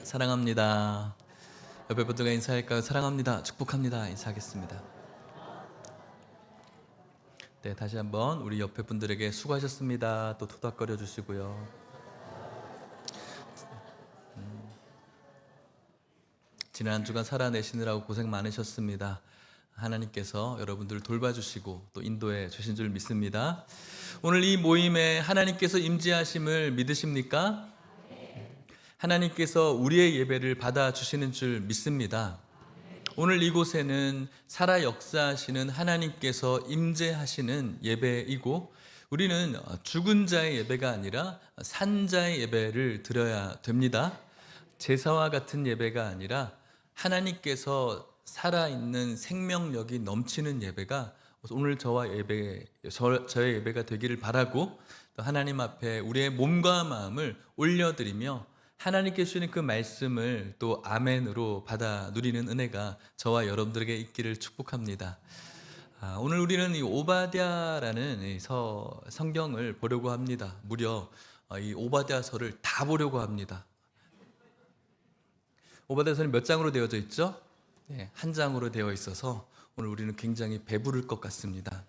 사랑합니다. 옆에 분들과 인사할까요? 사랑합니다. 축복합니다. 인사하겠습니다. 네, 다시 한번 우리 옆에 분들에게 수고하셨습니다. 또 토닥거려 주시고요. 지난 한 주간 살아내시느라고 고생 많으셨습니다. 하나님께서 여러분들을 돌봐주시고 또 인도해 주신 줄 믿습니다. 오늘 이 모임에 하나님께서 임재하심을 믿으십니까? 하나님께서 우리의 예배를 받아주시는 줄 믿습니다. 오늘 이곳에는 살아 역사하시는 하나님께서 임재하시는 예배이고, 우리는 죽은 자의 예배가 아니라 산 자의 예배를 드려야 됩니다. 제사와 같은 예배가 아니라 하나님께서 살아있는 생명력이 넘치는 예배가 오늘 저의 예배가 되기를 바라고, 또 하나님 앞에 우리의 몸과 마음을 올려드리며 하나님께 주시는 그 말씀을 또 아멘으로 받아 누리는 은혜가 저와 여러분들에게 있기를 축복합니다. 오늘 우리는 이 오바댜라는 이 성경을 보려고 합니다. 무려 이 오바댜서를 다 보려고 합니다. 오바댜서는 몇 장으로 되어져 있죠? 네, 한 장으로 되어 있어서 오늘 우리는 굉장히 배부를 것 같습니다.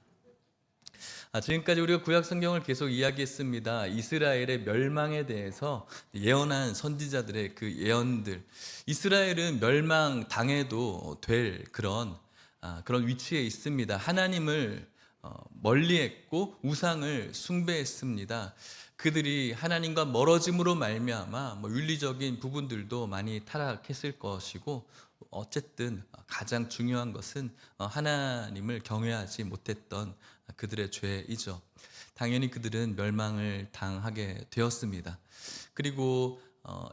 지금까지 우리가 구약 성경을 계속 이야기했습니다. 이스라엘의 멸망에 대해서 예언한 선지자들의 그 예언들. 이스라엘은 멸망당해도 될 그런 위치에 있습니다. 하나님을 멀리했고 우상을 숭배했습니다. 그들이 하나님과 멀어짐으로 말미암아 윤리적인 부분들도 많이 타락했을 것이고, 어쨌든 가장 중요한 것은 하나님을 경외하지 못했던 그들의 죄이죠. 당연히 그들은 멸망을 당하게 되었습니다. 그리고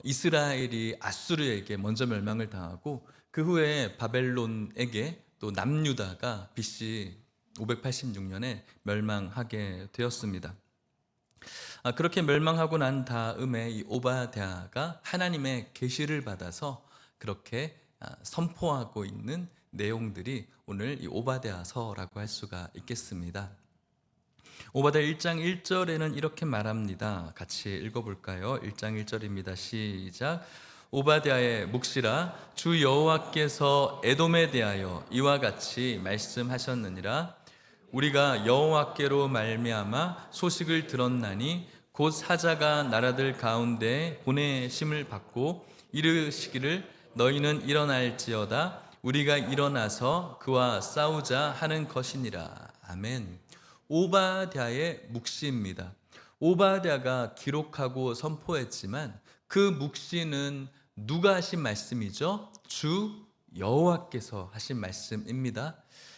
이스라엘이 아수르에게 먼저 멸망을 당하고, 그 후에 바벨론에게 또 남유다가 BC 586년에 멸망하게 되었습니다. 그렇게 멸망하고 난 다음에 이 오바댜가 하나님의 계시를 받아서 그렇게 선포하고 있는 내용들이 오늘 이 오바댜서라고 할 수가 있겠습니다. 오바댜 1장 1절에는 이렇게 말합니다. 같이 읽어볼까요? 1장 1절입니다. 시작. 오바댜의 묵시라, 주 여호와께서 에돔에 대하여 이와 같이 말씀하셨느니라. 우리가 여호와께로 말미암아 소식을 들었나니 곧 사자가 나라들 가운데 보내심을 받고 이르시기를 너희는 일어날지어다. 우리가 일어나서 그와 싸우자 하는 것이니라. 아멘. 오바댜의 묵시입니다. 오바댜가 기록하고 선포했지만 그 묵시는 누가 하신 말씀이죠? 주 여호와께서 하신 말씀입니다.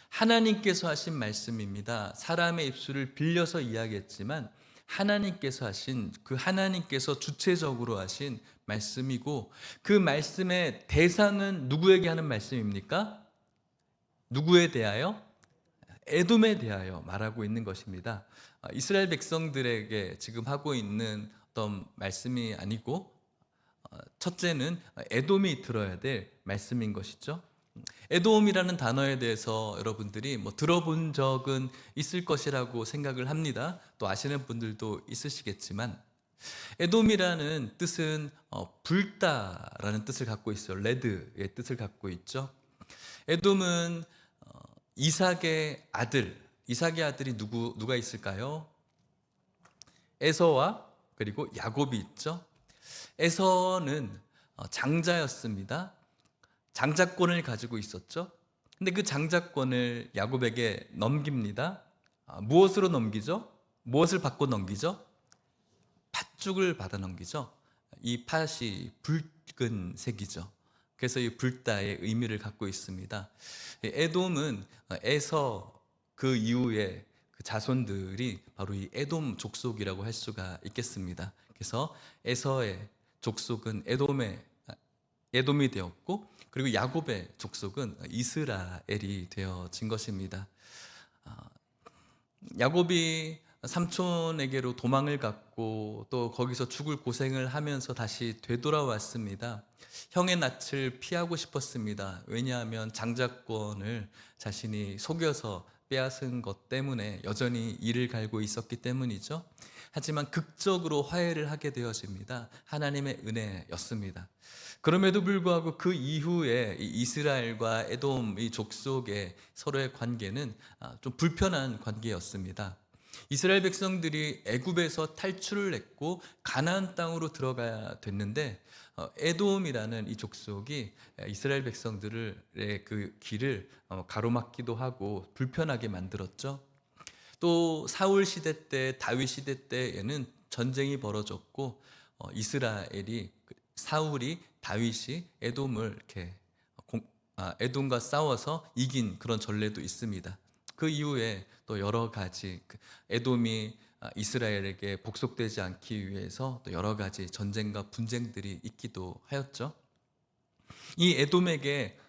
하나님께서 하신 말씀입니다. 사람의 입술을 빌려서 이야기했지만 하나님께서 하신, 그 하나님께서 주체적으로 하신 말씀이고, 그 말씀의 대상은 누구에게 하는 말씀입니까? 누구에 대하여? 에돔에 대하여 말하고 있는 것입니다. 이스라엘 백성들에게 지금 하고 있는 어떤 말씀이 아니고, 첫째는 에돔이 들어야 될 말씀인 것이죠. 에돔이라는 단어에 대해서 여러분들이 들어본 적은 있을 것이라고 생각을 합니다. 또 아시는 분들도 있으시겠지만, 에돔이라는 뜻은 붉다라는 뜻을 갖고 있어요. 레드의 뜻을 갖고 있죠. 에돔은 이삭의 아들이 누가 있을까요? 에서와 그리고 야곱이 있죠. 에서는 장자였습니다. 장자권을 가지고 있었죠. 근데 그 장자권을 야곱에게 넘깁니다. 무엇으로 넘기죠? 무엇을 받고 넘기죠? 팥죽을 받아 넘기죠. 이 팥이 붉은 색이죠. 그래서 이 붉다의 의미를 갖고 있습니다. 에돔은 에서 그 이후에 그 자손들이 바로 이 에돔 족속이라고 할 수가 있겠습니다. 그래서 에서의 족속은 에돔이 되었고, 그리고 야곱의 족속은 이스라엘이 되어진 것입니다. 야곱이 삼촌에게로 도망을 갔고 또 거기서 죽을 고생을 하면서 다시 되돌아왔습니다. 형의 낯을 피하고 싶었습니다. 왜냐하면 장자권을 자신이 속여서 빼앗은 것 때문에 여전히 이를 갈고 있었기 때문이죠. 하지만 극적으로 화해를 하게 되어집니다. 하나님의 은혜였습니다. 그럼에도 불구하고 그 이후에 이 이스라엘과 에돔 이 족속의 서로의 관계는 좀 불편한 관계였습니다. 이스라엘 백성들이 애굽에서 탈출을 했고 가나안 땅으로 들어가야 됐는데 에돔이라는 이 족속이 이스라엘 백성들의 그 길을 가로막기도 하고 불편하게 만들었죠. 또 사울 시대 때, 다윗 시대 때에는 전쟁이 벌어졌고 이스라엘이 사울이 다윗이 에돔을 이렇게 에돔과 싸워서 이긴 그런 전례도 있습니다. 그 이후에 또 여러 가지 에돔이 이스라엘에게 복속되지 않기 위해서 또 여러 가지 전쟁과 분쟁들이 있기도 하였죠. 이 에돔에게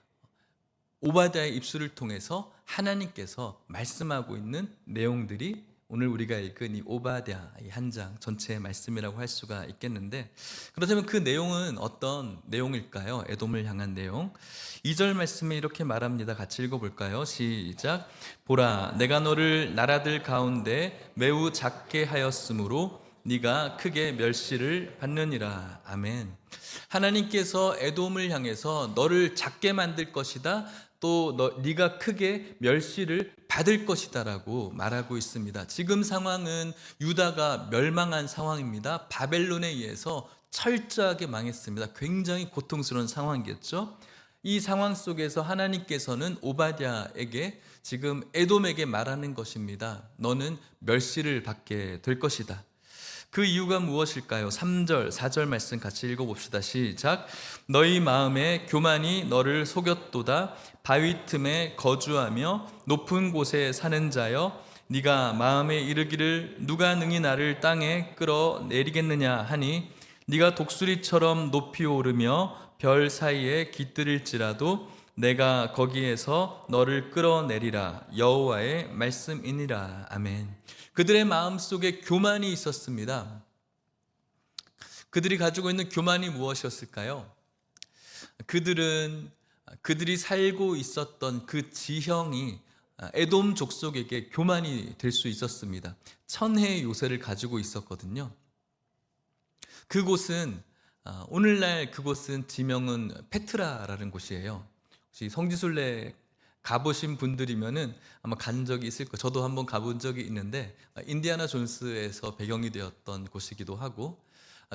오바댜의 입술을 통해서 하나님께서 말씀하고 있는 내용들이 오늘 우리가 읽은 이 오바댜 한 장 전체의 말씀이라고 할 수가 있겠는데, 그렇다면 그 내용은 어떤 내용일까요? 에돔을 향한 내용. 2절 말씀에 이렇게 말합니다. 같이 읽어볼까요? 시작. 보라, 내가 너를 나라들 가운데 매우 작게 하였으므로 네가 크게 멸시를 받느니라. 아멘. 하나님께서 에돔을 향해서 너를 작게 만들 것이다, 또 네가 크게 멸시를 받을 것이다라고 말하고 있습니다. 지금 상황은 유다가 멸망한 상황입니다. 바벨론에 의해서 철저하게 망했습니다. 굉장히 고통스러운 상황이겠죠. 이 상황 속에서 하나님께서는 오바댜에게 지금 에돔에게 말하는 것입니다. 너는 멸시를 받게 될 것이다. 그 이유가 무엇일까요? 3절, 4절 말씀 같이 읽어봅시다. 시작. 너희 마음에 교만이 너를 속였도다. 바위 틈에 거주하며 높은 곳에 사는 자여, 네가 마음에 이르기를 누가 능히 나를 땅에 끌어내리겠느냐 하니, 네가 독수리처럼 높이 오르며 별 사이에 깃들일지라도 내가 거기에서 너를 끌어내리라. 여호와의 말씀이니라. 아멘. 그들의 마음속에 교만이 있었습니다. 그들이 가지고 있는 교만이 무엇이었을까요? 그들이 살고 있었던 그 지형이 에돔 족속에게 교만이 될 수 있었습니다. 천혜의 요새를 가지고 있었거든요. 그곳은 오늘날 그곳은 지명은 페트라라는 곳이에요. 혹시 성지순례 가보신 분들이면은 아마 간 적이 있을 거예요. 저도 한번 가본 적이 있는데 인디아나 존스에서 배경이 되었던 곳이기도 하고,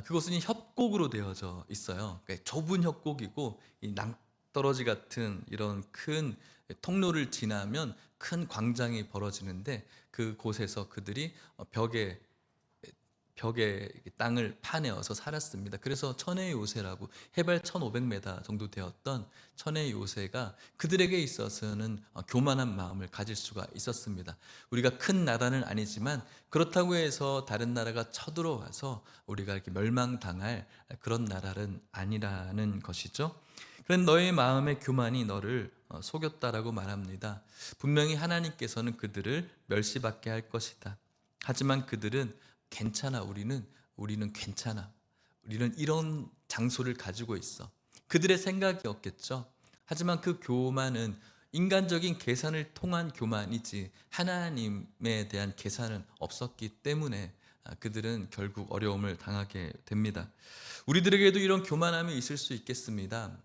그곳은 협곡으로 되어져 있어요. 그러니까 좁은 협곡이고 이 낭떠러지 같은 이런 큰 통로를 지나면 큰 광장이 벌어지는데, 그곳에서 그들이 벽에 땅을 파내어서 살았습니다. 그래서 천혜의 요새라고, 해발 1500m 정도 되었던 천혜의 요새가 그들에게 있어서는 교만한 마음을 가질 수가 있었습니다. 우리가 큰 나라는 아니지만 그렇다고 해서 다른 나라가 쳐들어와서 우리가 이렇게 멸망당할 그런 나라는 아니라는 것이죠. 그런 너의 마음의 교만이 너를 속였다라고 말합니다. 분명히 하나님께서는 그들을 멸시받게 할 것이다. 하지만 그들은 괜찮아, 우리는 괜찮아, 우리는 이런 장소를 가지고 있어. 그들의 생각이었겠죠. 하지만 그 교만은 인간적인 계산을 통한 교만이지 하나님에 대한 계산은 없었기 때문에 그들은 결국 어려움을 당하게 됩니다. 우리들에게도 이런 교만함이 있을 수 있겠습니다.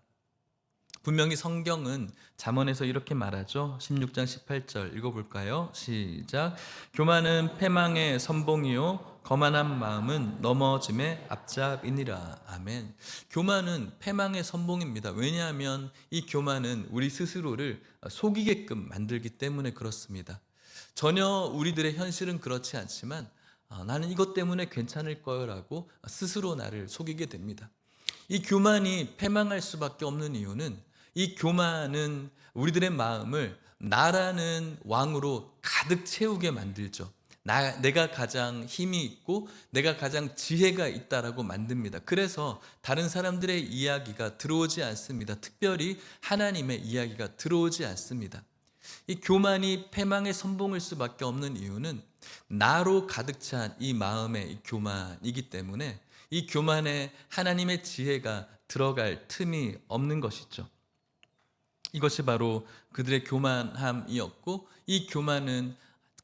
분명히 성경은 잠언에서 이렇게 말하죠. 16장 18절 읽어볼까요? 시작. 교만은 패망의 선봉이요 거만한 마음은 넘어짐의 앞잡이니라. 아멘. 교만은 패망의 선봉입니다. 왜냐하면 이 교만은 우리 스스로를 속이게끔 만들기 때문에 그렇습니다. 전혀 우리들의 현실은 그렇지 않지만 나는 이것 때문에 괜찮을 거라고 스스로 나를 속이게 됩니다. 이 교만이 패망할 수밖에 없는 이유는, 이 교만은 우리들의 마음을 나라는 왕으로 가득 채우게 만들죠. 내가 가장 힘이 있고 내가 가장 지혜가 있다라고 만듭니다. 그래서 다른 사람들의 이야기가 들어오지 않습니다. 특별히 하나님의 이야기가 들어오지 않습니다. 이 교만이 패망의 선봉일 수밖에 없는 이유는 나로 가득 찬 이 마음의 이 교만이기 때문에, 이 교만에 하나님의 지혜가 들어갈 틈이 없는 것이죠. 이것이 바로 그들의 교만함이었고, 이 교만은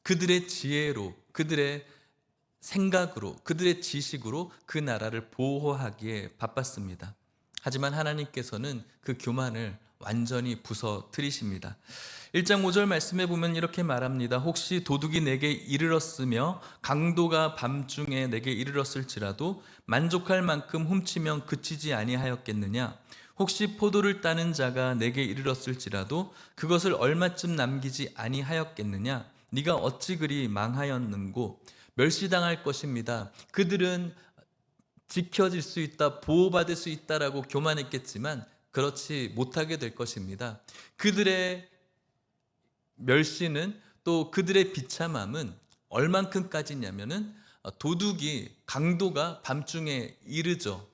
그들의 지혜로, 그들의 생각으로, 그들의 지식으로 그 나라를 보호하기에 바빴습니다. 하지만 하나님께서는 그 교만을 완전히 부서뜨리십니다. 1장 5절 말씀에 보면 이렇게 말합니다. 혹시 도둑이 내게 이르렀으며 강도가 밤중에 내게 이르렀을지라도 만족할 만큼 훔치면 그치지 아니하였겠느냐? 혹시 포도를 따는 자가 내게 이르렀을지라도 그것을 얼마쯤 남기지 아니하였겠느냐? 네가 어찌 그리 망하였는고? 멸시당할 것입니다. 그들은 지켜질 수 있다, 보호받을 수 있다라고 교만했겠지만 그렇지 못하게 될 것입니다. 그들의 멸시는, 또 그들의 비참함은 얼만큼까지냐면은 도둑이, 강도가 밤중에 이르죠.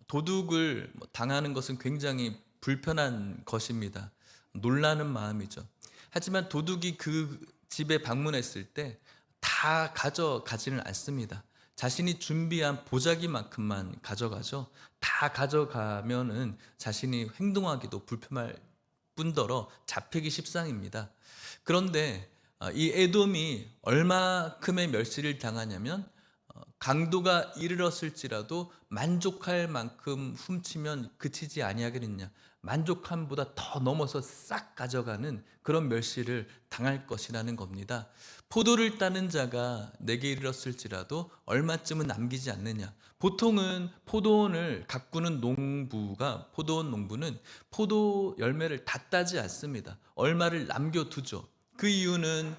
도둑을 당하는 것은 굉장히 불편한 것입니다. 놀라는 마음이죠. 하지만 도둑이 그 집에 방문했을 때 다 가져가지는 않습니다. 자신이 준비한 보자기만큼만 가져가죠. 다 가져가면은 자신이 행동하기도 불편할 뿐더러 잡히기 십상입니다. 그런데 이 에돔이 얼마큼의 멸시를 당하냐면, 강도가 이르렀을지라도 만족할 만큼 훔치면 그치지 아니하겠느냐, 만족함보다 더 넘어서 싹 가져가는 그런 멸시를 당할 것이라는 겁니다. 포도를 따는 자가 내게 이르렀을지라도 얼마쯤은 남기지 않느냐. 보통은 포도원을 가꾸는 농부가, 포도원 농부는 포도 열매를 다 따지 않습니다. 얼마를 남겨두죠. 그 이유는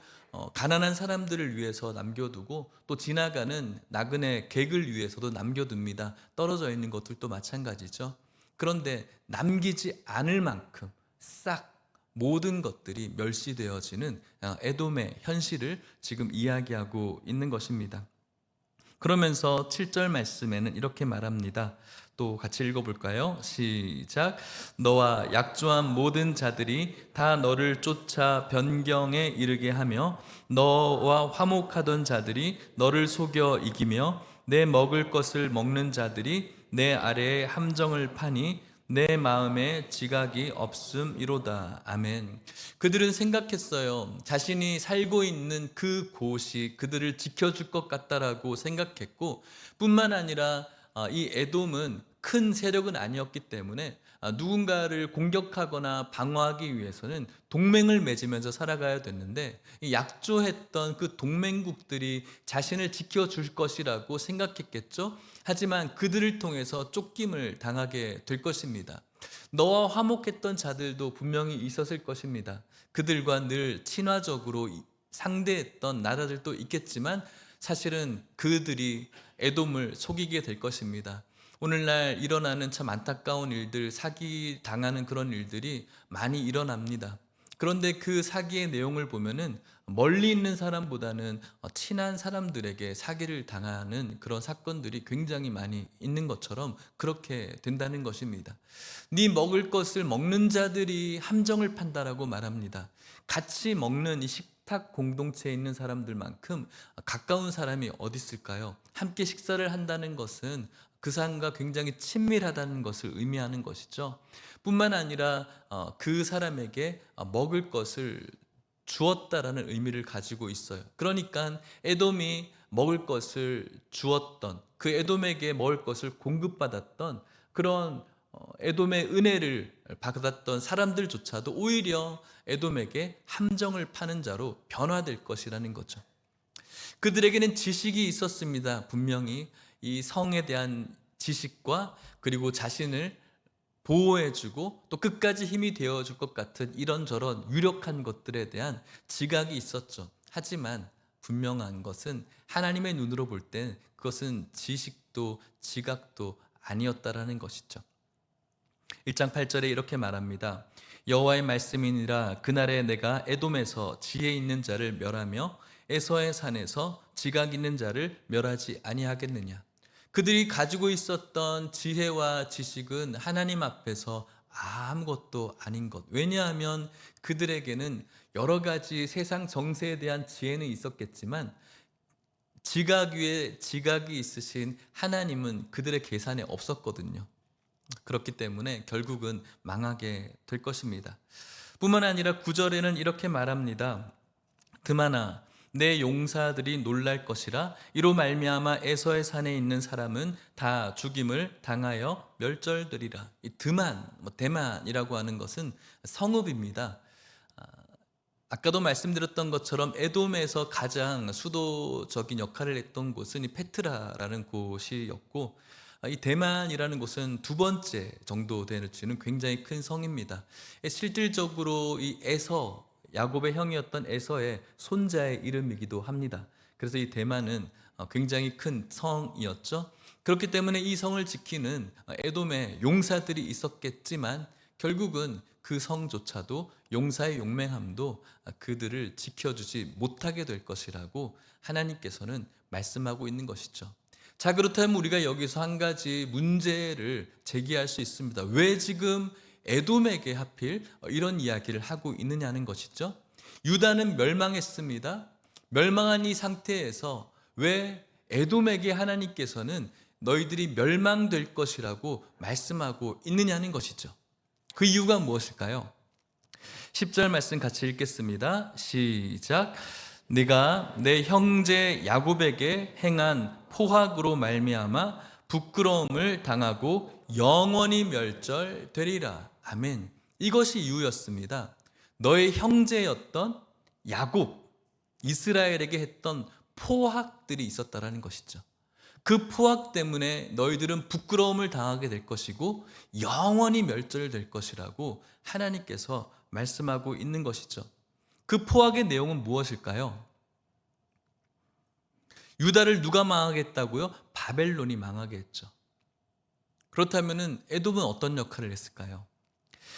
가난한 사람들을 위해서 남겨두고, 또 지나가는 나그네 객을 위해서도 남겨둡니다. 떨어져 있는 것들도 마찬가지죠. 그런데 남기지 않을 만큼 싹 모든 것들이 멸시되어지는 에돔의 현실을 지금 이야기하고 있는 것입니다. 그러면서 7절 말씀에는 이렇게 말합니다. 또 같이 읽어볼까요? 시작. 너와 약조한 모든 자들이 다 너를 쫓아 변경에 이르게 하며 너와 화목하던 자들이 너를 속여 이기며 내 먹을 것을 먹는 자들이 내 아래에 함정을 파니 내 마음에 지각이 없음이로다. 아멘. 그들은 생각했어요. 자신이 살고 있는 그 곳이 그들을 지켜줄 것 같다라고 생각했고, 뿐만 아니라 이 에돔은 큰 세력은 아니었기 때문에 누군가를 공격하거나 방어하기 위해서는 동맹을 맺으면서 살아가야 됐는데, 약조했던 그 동맹국들이 자신을 지켜줄 것이라고 생각했겠죠. 하지만 그들을 통해서 쫓김을 당하게 될 것입니다. 너와 화목했던 자들도 분명히 있었을 것입니다. 그들과 늘 친화적으로 상대했던 나라들도 있겠지만 사실은 그들이 에돔을 속이게 될 것입니다. 오늘날 일어나는 참 안타까운 일들, 사기 당하는 그런 일들이 많이 일어납니다. 그런데 그 사기의 내용을 보면은 멀리 있는 사람보다는 친한 사람들에게 사기를 당하는 그런 사건들이 굉장히 많이 있는 것처럼 그렇게 된다는 것입니다. 네 먹을 것을 먹는 자들이 함정을 판다라고 말합니다. 같이 먹는 이 식탁 공동체에 있는 사람들만큼 가까운 사람이 어디 있을까요? 함께 식사를 한다는 것은 그 사람과 굉장히 친밀하다는 것을 의미하는 것이죠. 뿐만 아니라 그 사람에게 먹을 것을 주었다라는 의미를 가지고 있어요. 그러니까 에돔이 먹을 것을 주었던, 그 에돔에게 먹을 것을 공급받았던 그런 에돔의 은혜를 받았던 사람들조차도 오히려 에돔에게 함정을 파는 자로 변화될 것이라는 거죠. 그들에게는 지식이 있었습니다. 분명히 이 성에 대한 지식과, 그리고 자신을 보호해주고 또 끝까지 힘이 되어줄 것 같은 이런저런 유력한 것들에 대한 지각이 있었죠. 하지만 분명한 것은 하나님의 눈으로 볼 땐 그것은 지식도 지각도 아니었다라는 것이죠. 1장 8절에 이렇게 말합니다. 여호와의 말씀이니라. 그날에 내가 에돔에서 지혜 있는 자를 멸하며 에서의 산에서 지각 있는 자를 멸하지 아니하겠느냐. 그들이 가지고 있었던 지혜와 지식은 하나님 앞에서 아무것도 아닌 것. 왜냐하면 그들에게는 여러 가지 세상 정세에 대한 지혜는 있었겠지만 지각 위에 지각이 있으신 하나님은 그들의 계산에 없었거든요. 그렇기 때문에 결국은 망하게 될 것입니다. 뿐만 아니라 9절에는 이렇게 말합니다. 드마나 내 용사들이 놀랄 것이라 이로 말미암아 에서의 산에 있는 사람은 다 죽임을 당하여 멸절되리라. 이 드만, 대만이라고 하는 것은 성읍입니다. 아까도 말씀드렸던 것처럼 에돔에서 가장 수도적인 역할을 했던 곳은 이 페트라라는 곳이었고, 이 대만이라는 곳은 두 번째 정도 되는 굉장히 큰 성입니다. 실질적으로 이 에서, 야곱의 형이었던 에서의 손자의 이름이기도 합니다. 그래서 이 대만은 굉장히 큰 성이었죠. 그렇기 때문에 이 성을 지키는 에돔의 용사들이 있었겠지만 결국은 그 성조차도 용사의 용맹함도 그들을 지켜주지 못하게 될 것이라고 하나님께서는 말씀하고 있는 것이죠. 자, 그렇다면 우리가 여기서 한 가지 문제를 제기할 수 있습니다. 왜 지금 에돔에게 하필 이런 이야기를 하고 있느냐는 것이죠. 유다는 멸망했습니다. 멸망한 이 상태에서 왜 에돔에게 하나님께서는 너희들이 멸망될 것이라고 말씀하고 있느냐는 것이죠. 그 이유가 무엇일까요? 10절 말씀 같이 읽겠습니다. 시작. 네가 내 형제 야곱에게 행한 포악으로 말미암아 부끄러움을 당하고 영원히 멸절되리라. 아멘. 이것이 이유였습니다. 너의 형제였던 야곱, 이스라엘에게 했던 포악들이 있었다라는 것이죠. 그 포악 때문에 너희들은 부끄러움을 당하게 될 것이고 영원히 멸절될 것이라고 하나님께서 말씀하고 있는 것이죠. 그 포악의 내용은 무엇일까요? 유다를 누가 망하게 했다고요? 바벨론이 망하게 했죠. 그렇다면 에돔은 어떤 역할을 했을까요?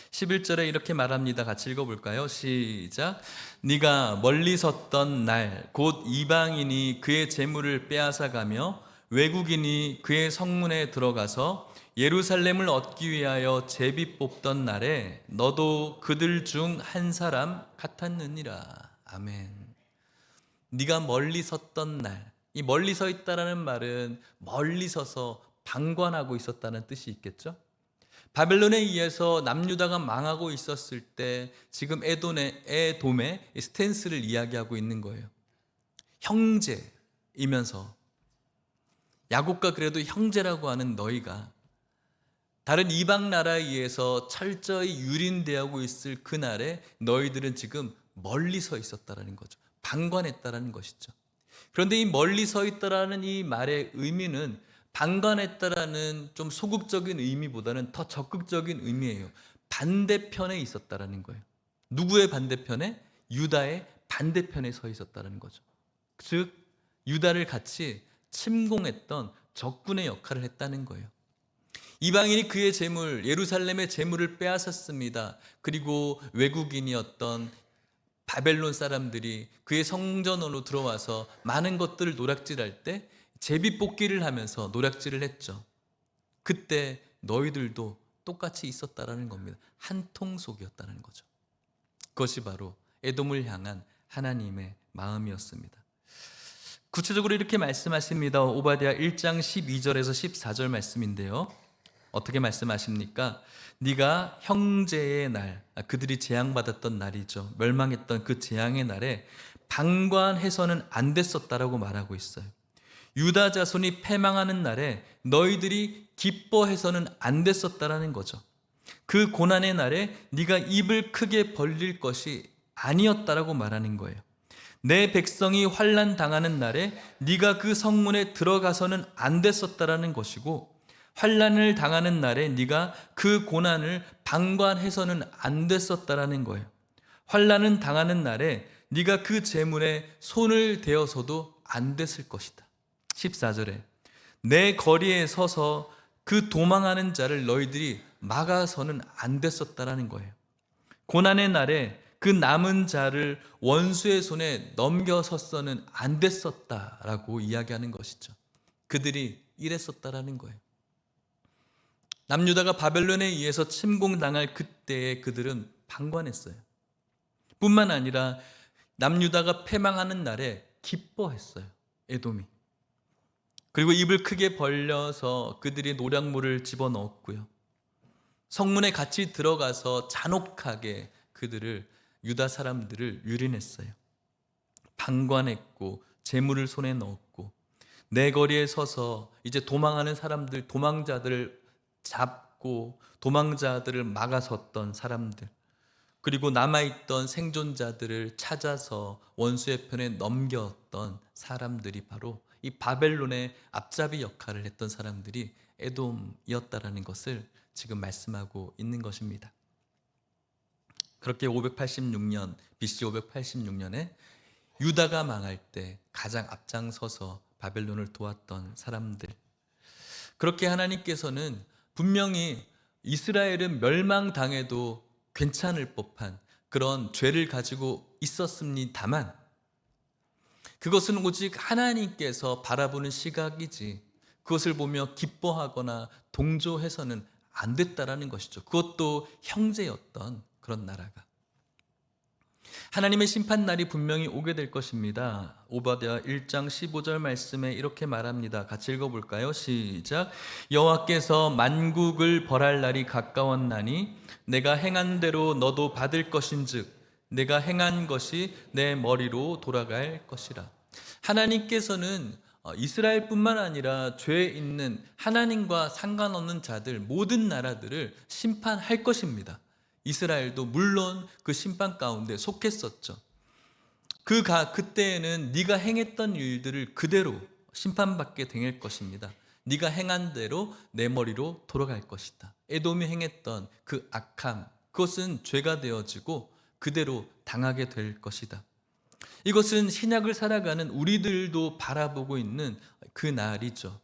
11절에 이렇게 말합니다. 같이 읽어볼까요? 시작. 네가 멀리 섰던 날 곧 이방인이 그의 재물을 빼앗아가며 외국인이 그의 성문에 들어가서 예루살렘을 얻기 위하여 제비 뽑던 날에 너도 그들 중 한 사람 같았느니라. 아멘. 네가 멀리 섰던 날, 이 멀리 서 있다라는 말은 멀리 서서 방관하고 있었다는 뜻이 있겠죠? 바벨론에 의해서 남유다가 망하고 있었을 때 지금 에돔의 스탠스를 이야기하고 있는 거예요. 형제이면서 야곱과 그래도 형제라고 하는 너희가 다른 이방 나라에 의해서 철저히 유린되고 있을 그날에 너희들은 지금 멀리 서 있었다라는 거죠. 방관했다라는 것이죠. 그런데 이 멀리 서 있다라는 이 말의 의미는 방관했다라는 좀 소극적인 의미보다는 더 적극적인 의미예요. 반대편에 있었다라는 거예요. 누구의 반대편에? 유다의 반대편에 서 있었다라는 거죠. 즉 유다를 같이 침공했던 적군의 역할을 했다는 거예요. 이방인이 그의 재물, 예루살렘의 재물을 빼앗았습니다. 그리고 외국인이었던 바벨론 사람들이 그의 성전으로 들어와서 많은 것들을 노략질할 때 제비뽑기를 하면서 노략질을 했죠. 그때 너희들도 똑같이 있었다라는 겁니다. 한 통속이었다는 거죠. 그것이 바로 에돔을 향한 하나님의 마음이었습니다. 구체적으로 이렇게 말씀하십니다. 오바댜 1장 12절에서 14절 말씀인데요. 어떻게 말씀하십니까? 네가 형제의 날, 그들이 재앙받았던 날이죠. 멸망했던 그 재앙의 날에 방관해서는 안 됐었다라고 말하고 있어요. 유다 자손이 패망하는 날에 너희들이 기뻐해서는 안 됐었다라는 거죠. 그 고난의 날에 네가 입을 크게 벌릴 것이 아니었다라고 말하는 거예요. 내 백성이 환난 당하는 날에 네가 그 성문에 들어가서는 안 됐었다라는 것이고, 환난을 당하는 날에 네가 그 고난을 방관해서는 안 됐었다라는 거예요. 환난을 당하는 날에 네가 그 재물에 손을 대어서도 안 됐을 것이다. 14절에 내 거리에 서서 그 도망하는 자를 너희들이 막아서는 안 됐었다라는 거예요. 고난의 날에 그 남은 자를 원수의 손에 넘겨섰어는 안 됐었다라고 이야기하는 것이죠. 그들이 이랬었다라는 거예요. 남유다가 바벨론에 의해서 침공당할 그때에 그들은 방관했어요. 뿐만 아니라 남유다가 패망하는 날에 기뻐했어요. 에돔이. 그리고 입을 크게 벌려서 그들이 노략물을 집어넣었고요. 성문에 같이 들어가서 잔혹하게 그들을, 유다 사람들을 유린했어요. 방관했고 재물을 손에 넣었고, 내 거리에 서서 이제 도망하는 사람들, 도망자들을 잡고 도망자들을 막아섰던 사람들, 그리고 남아있던 생존자들을 찾아서 원수의 편에 넘겼던 사람들이 바로 이 바벨론의 앞잡이 역할을 했던 사람들이 에돔이었다라는 것을 지금 말씀하고 있는 것입니다. 그렇게 586년, BC 586년에 유다가 망할 때 가장 앞장서서 바벨론을 도왔던 사람들, 그렇게 하나님께서는 분명히 이스라엘은 멸망당해도 괜찮을 법한 그런 죄를 가지고 있었습니다만, 그것은 오직 하나님께서 바라보는 시각이지 그것을 보며 기뻐하거나 동조해서는 안 됐다라는 것이죠. 그것도 형제였던 그런 나라가. 하나님의 심판날이 분명히 오게 될 것입니다. 오바댜 1장 15절 말씀에 이렇게 말합니다. 같이 읽어볼까요? 시작. 여호와께서 만국을 벌할 날이 가까웠나니 내가 행한 대로 너도 받을 것인즉 내가 행한 것이 내 머리로 돌아갈 것이라. 하나님께서는 이스라엘뿐만 아니라 죄에 있는 하나님과 상관없는 자들, 모든 나라들을 심판할 것입니다. 이스라엘도 물론 그 심판 가운데 속했었죠. 그때에는 네가 행했던 일들을 그대로 심판받게 될 것입니다. 네가 행한 대로 내 머리로 돌아갈 것이다. 에돔이 행했던 그 악함, 그것은 죄가 되어지고 그대로 당하게 될 것이다. 이것은 신약을 살아가는 우리들도 바라보고 있는 그 날이죠.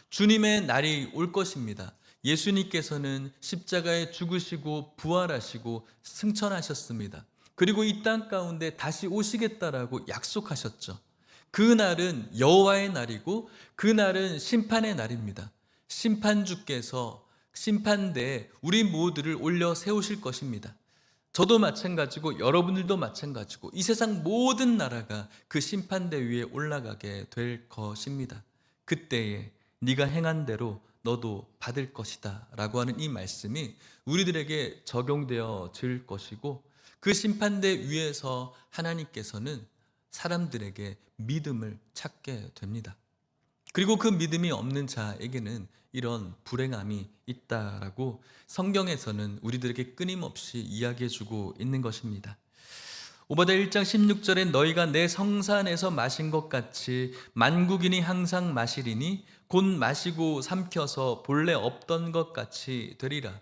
주님의 날이 올 것입니다. 예수님께서는 십자가에 죽으시고 부활하시고 승천하셨습니다. 그리고 이 땅 가운데 다시 오시겠다라고 약속하셨죠. 그 날은 여호와의 날이고 그 날은 심판의 날입니다. 심판주께서 심판대에 우리 모두를 올려 세우실 것입니다. 저도 마찬가지고 여러분들도 마찬가지고 이 세상 모든 나라가 그 심판대 위에 올라가게 될 것입니다. 그때에 네가 행한 대로 너도 받을 것이다 라고 하는 이 말씀이 우리들에게 적용되어질 것이고, 그 심판대 위에서 하나님께서는 사람들에게 믿음을 찾게 됩니다. 그리고 그 믿음이 없는 자에게는 이런 불행함이 있다라고 성경에서는 우리들에게 끊임없이 이야기해주고 있는 것입니다. 오바댜 1장 16절에 너희가 내 성산에서 마신 것 같이 만국인이 항상 마시리니 곧 마시고 삼켜서 본래 없던 것 같이 되리라.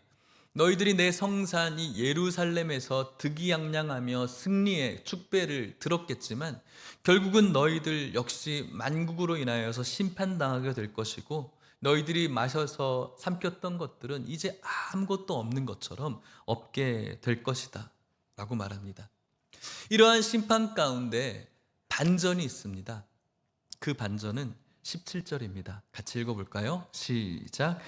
너희들이 내 성산이 예루살렘에서 득이양양하며 승리의 축배를 들었겠지만 결국은 너희들 역시 만국으로 인하여서 심판당하게 될 것이고, 너희들이 마셔서 삼켰던 것들은 이제 아무것도 없는 것처럼 없게 될 것이다 라고 말합니다. 이러한 심판 가운데 반전이 있습니다. 그 반전은 17절입니다. 같이 읽어볼까요? 시작.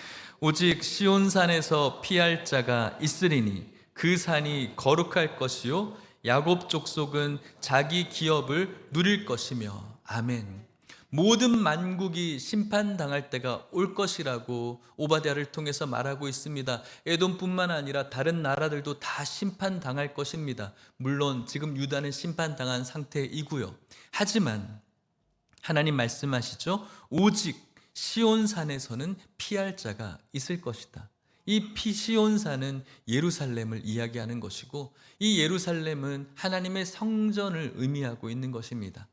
오직 시온산에서 피할 자가 있으리니 그 산이 거룩할 것이요 야곱 족속은 자기 기업을 누릴 것이며. 아멘. 모든 만국이 심판당할 때가 올 것이라고 오바댜를 통해서 말하고 있습니다. 에돔뿐만 아니라 다른 나라들도 다 심판당할 것입니다. 물론 지금 유다는 심판당한 상태이고요. 하지만 하나님 말씀하시죠. 오직 시온산에서는 피할 자가 있을 것이다. 이 시온산은 예루살렘을 이야기하는 것이고, 이 예루살렘은 하나님의 성전을 의미하고 있는 것입니다.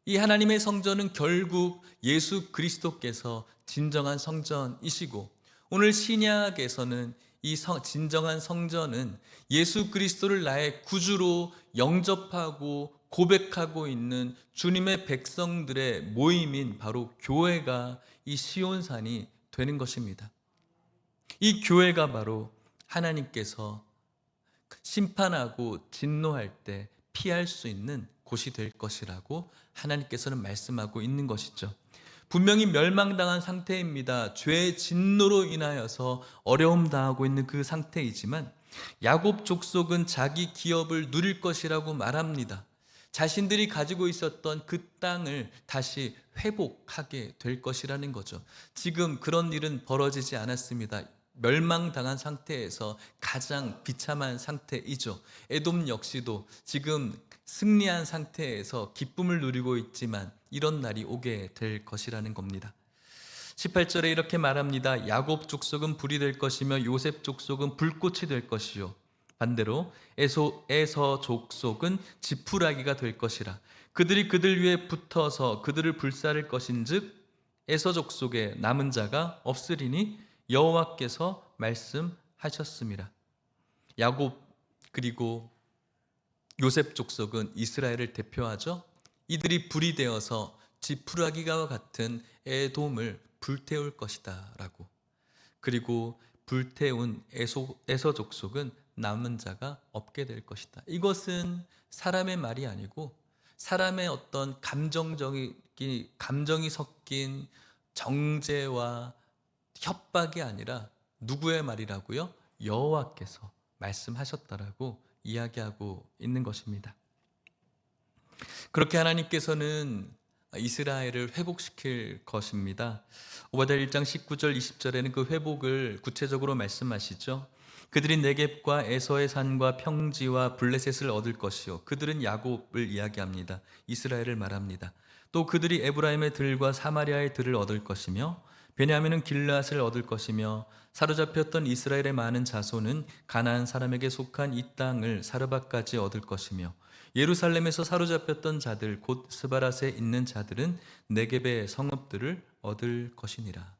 이 하나님의 성전은 결국 예수 그리스도께서 진정한 성전이시고, 오늘 신약에서는 이 진정한 성전은 예수 그리스도를 나의 구주로 영접하고 고백하고 있는 주님의 백성들의 모임인 바로 교회가 이 시온산이 되는 것입니다. 이 교회가 바로 하나님께서 심판하고 진노할 때 피할 수 있는 곳이 될 것이라고 하나님께서는 말씀하고 있는 것이죠. 분명히 멸망당한 상태입니다. 죄의 진노로 인하여서 어려움 당하고 있는 그 상태이지만 야곱 족속은 자기 기업을 누릴 것이라고 말합니다. 자신들이 가지고 있었던 그 땅을 다시 회복하게 될 것이라는 거죠. 지금 그런 일은 벌어지지 않았습니다. 멸망당한 상태에서 가장 비참한 상태이죠. 에돔 역시도 지금 승리한 상태에서 기쁨을 누리고 있지만 이런 날이 오게 될 것이라는 겁니다. 18절에 이렇게 말합니다. 야곱 족속은 불이 될 것이며 요셉 족속은 불꽃이 될 것이요 반대로 에서 족속은 지푸라기가 될 것이라. 그들이 그들 위에 붙어서 그들을 불사를 것인즉 에서 족속에 남은 자가 없으리니 여호와께서 말씀하셨습니다. 야곱 그리고 요셉 족속은 이스라엘을 대표하죠. 이들이 불이 되어서 지푸라기와 같은 에돔을 불태울 것이다 라고. 그리고 불태운 에서 족속은 남은 자가 없게 될 것이다. 이것은 사람의 말이 아니고 사람의 어떤 감정이 섞인 정죄와 협박이 아니라 누구의 말이라고요? 여호와께서 말씀하셨다라고 이야기하고 있는 것입니다. 그렇게 하나님께서는 이스라엘을 회복시킬 것입니다. 오바댜 1장 19절 20절에는 그 회복을 구체적으로 말씀하시죠. 그들이 네겝과 에서의 산과 평지와 블레셋을 얻을 것이요. 그들은 야곱을 이야기합니다. 이스라엘을 말합니다. 또 그들이 에브라임의 들과 사마리아의 들을 얻을 것이며 베냐민은 길르앗을 얻을 것이며 사로잡혔던 이스라엘의 많은 자손은 가나안 사람에게 속한 이 땅을 사르밧까지 얻을 것이며 예루살렘에서 사로잡혔던 자들 곧 스바랏에 있는 자들은 네겝의 성읍들을 얻을 것이니라.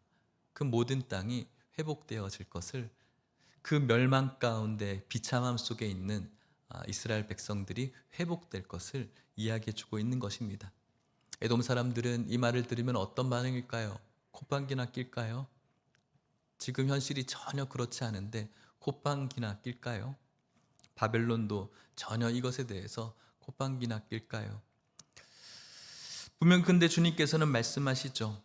그 모든 땅이 회복되어질 것을, 그 멸망 가운데 비참함 속에 있는 이스라엘 백성들이 회복될 것을 이야기해 주고 있는 것입니다. 에돔 사람들은 이 말을 들으면 어떤 반응일까요? 콧방귀나 낄까요? 지금 현실이 전혀 그렇지 않은데 콧방귀나 낄까요? 바벨론도 전혀 이것에 대해서 콧방귀나 낄까요? 분명 근데 주님께서는 말씀하시죠.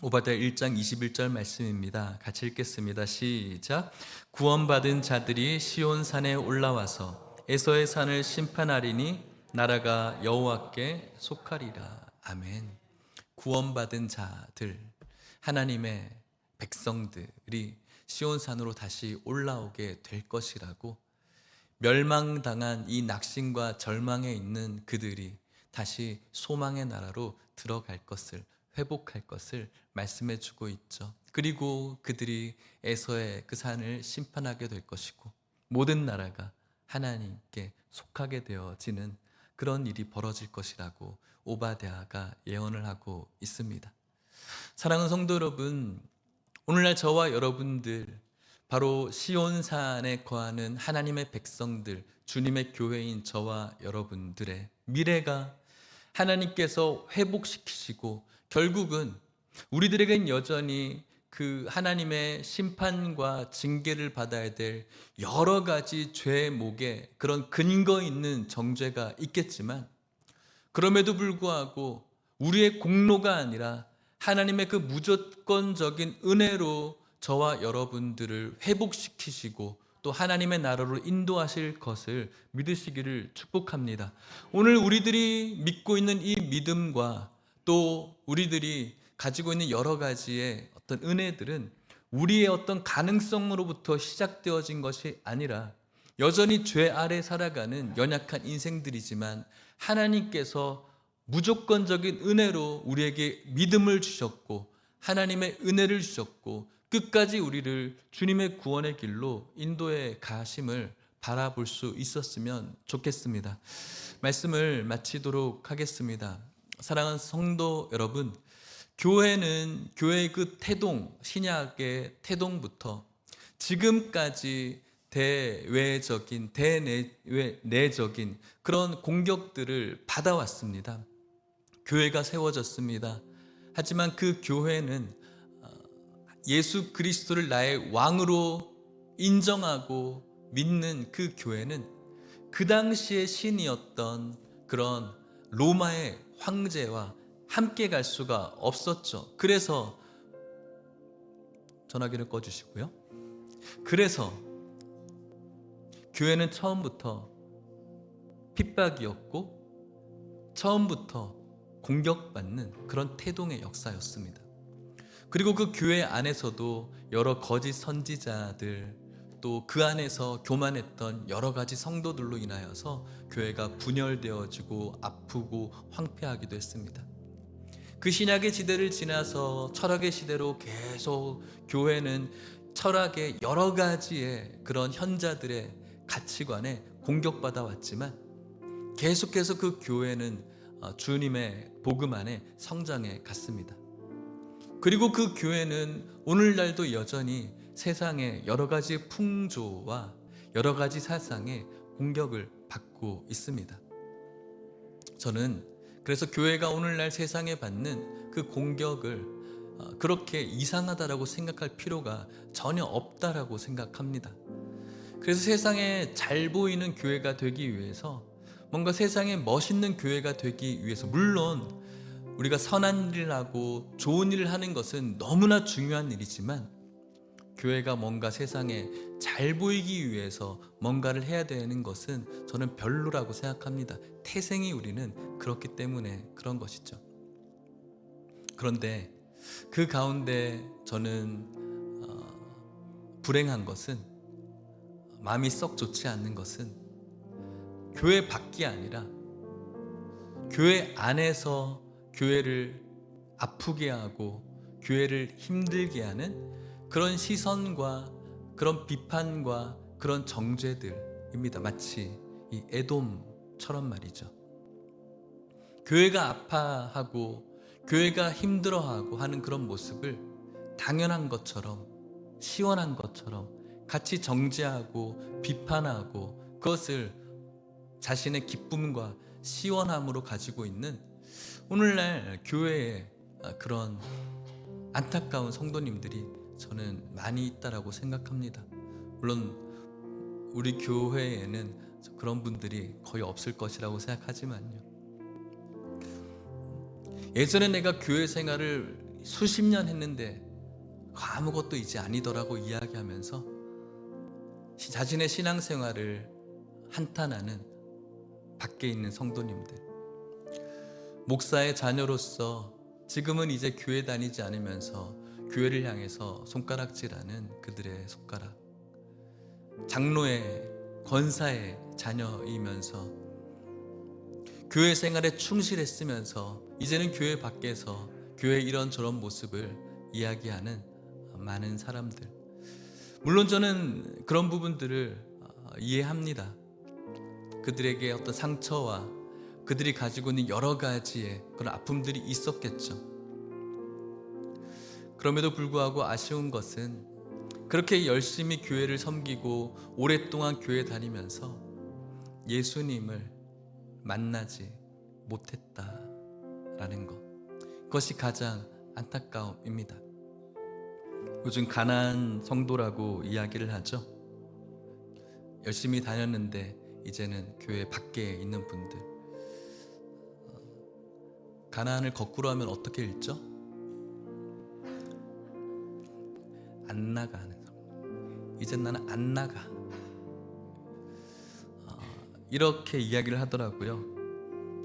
오바댜 1장 21절 말씀입니다. 같이 읽겠습니다. 시작. 구원받은 자들이 시온산에 올라와서 에서의 산을 심판하리니 나라가 여호와께 속하리라. 아멘. 구원받은 자들, 하나님의 백성들이 시온산으로 다시 올라오게 될 것이라고, 멸망당한 이 낙심과 절망에 있는 그들이 다시 소망의 나라로 들어갈 것을, 회복할 것을 말씀해 주고 있죠. 그리고 그들이 에서의 그 산을 심판하게 될 것이고 모든 나라가 하나님께 속하게 되어지는 그런 일이 벌어질 것이라고 오바댜가 예언을 하고 있습니다. 사랑하는 성도 여러분, 오늘날 저와 여러분들, 바로 시온산에 거하는 하나님의 백성들, 주님의 교회인 저와 여러분들의 미래가 하나님께서 회복시키시고 결국은 우리들에겐 여전히 그 하나님의 심판과 징계를 받아야 될 여러 가지 죄목에 그런 근거 있는 정죄가 있겠지만, 그럼에도 불구하고 우리의 공로가 아니라 하나님의 그 무조건적인 은혜로 저와 여러분들을 회복시키시고 또 하나님의 나라로 인도하실 것을 믿으시기를 축복합니다. 오늘 우리들이 믿고 있는 이 믿음과 또 우리들이 가지고 있는 여러 가지의 어떤 은혜들은 우리의 어떤 가능성으로부터 시작되어진 것이 아니라 여전히 죄 아래 살아가는 연약한 인생들이지만 하나님께서 무조건적인 은혜로 우리에게 믿음을 주셨고 하나님의 은혜를 주셨고 끝까지 우리를 주님의 구원의 길로 인도해 가심을 바라볼 수 있었으면 좋겠습니다. 말씀을 마치도록 하겠습니다. 사랑하는 성도 여러분, 교회는 교회의 그 태동, 신약의 태동부터 지금까지 대외적인, 대내적인 그런 공격들을 받아왔습니다. 교회가 세워졌습니다. 하지만 그 교회는 예수 그리스도를 나의 왕으로 인정하고 믿는 그 교회는 그 당시의 신이었던 그런 로마의 황제와 함께 갈 수가 없었죠. 그래서 전화기를 꺼주시고요. 그래서 교회는 처음부터 핍박이었고 처음부터 공격받는 그런 태동의 역사였습니다. 그리고 그 교회 안에서도 여러 거짓 선지자들, 또 그 안에서 교만했던 여러 가지 성도들로 인하여서 교회가 분열되어지고 아프고 황폐하기도 했습니다. 그 신약의 시대를 지나서 철학의 시대로 계속 교회는 철학의 여러 가지의 그런 현자들의 가치관에 공격받아 왔지만 계속해서 그 교회는 주님의 복음 안에 성장해 갔습니다. 그리고 그 교회는 오늘날도 여전히 세상의 여러 가지 풍조와 여러 가지 사상에 공격을 받고 있습니다. 저는 그래서 교회가 오늘날 세상에 받는 그 공격을 그렇게 이상하다라고 생각할 필요가 전혀 없다라고 생각합니다. 그래서 세상에 잘 보이는 교회가 되기 위해서, 뭔가 세상에 멋있는 교회가 되기 위해서, 물론 우리가 선한 일을 하고 좋은 일을 하는 것은 너무나 중요한 일이지만, 교회가 뭔가 세상에 잘 보이기 위해서 뭔가를 해야 되는 것은 저는 별로라고 생각합니다. 태생이 우리는 그렇기 때문에 그런 것이죠. 그런데 그 가운데 저는 불행한 것은, 마음이 썩 좋지 않는 것은 교회 밖이 아니라 교회 안에서 교회를 아프게 하고 교회를 힘들게 하는 그런 시선과 그런 비판과 그런 정죄들입니다. 마치 이 에돔처럼 말이죠. 교회가 아파하고 교회가 힘들어하고 하는 그런 모습을 당연한 것처럼, 시원한 것처럼 같이 정죄하고 비판하고 그것을 자신의 기쁨과 시원함으로 가지고 있는 오늘날 교회의 그런 안타까운 성도님들이 저는 많이 있다라고 생각합니다. 물론 우리 교회에는 그런 분들이 거의 없을 것이라고 생각하지만요. 예전에 내가 교회 생활을 수십 년 했는데 아무것도 이제 아니더라고 이야기하면서 자신의 신앙생활을 한탄하는 밖에 있는 성도님들, 목사의 자녀로서 지금은 이제 교회 다니지 않으면서 교회를 향해서 손가락질하는 그들의 손가락, 장로의 권사의 자녀이면서 교회 생활에 충실했으면서 이제는 교회 밖에서 교회 이런저런 모습을 이야기하는 많은 사람들, 물론 저는 그런 부분들을 이해합니다. 그들에게 어떤 상처와 그들이 가지고 있는 여러 가지의 그런 아픔들이 있었겠죠. 그럼에도 불구하고 아쉬운 것은 그렇게 열심히 교회를 섬기고 오랫동안 교회 다니면서 예수님을 만나지 못했다라는 것, 그것이 가장 안타까움입니다. 요즘 가난한 성도라고 이야기를 하죠. 열심히 다녔는데 이제는 교회 밖에 있는 분들, 가난을 거꾸로 하면 어떻게 읽죠? 안 나가는 성도. 이젠 나는 안 나가. 이렇게 이야기를 하더라고요.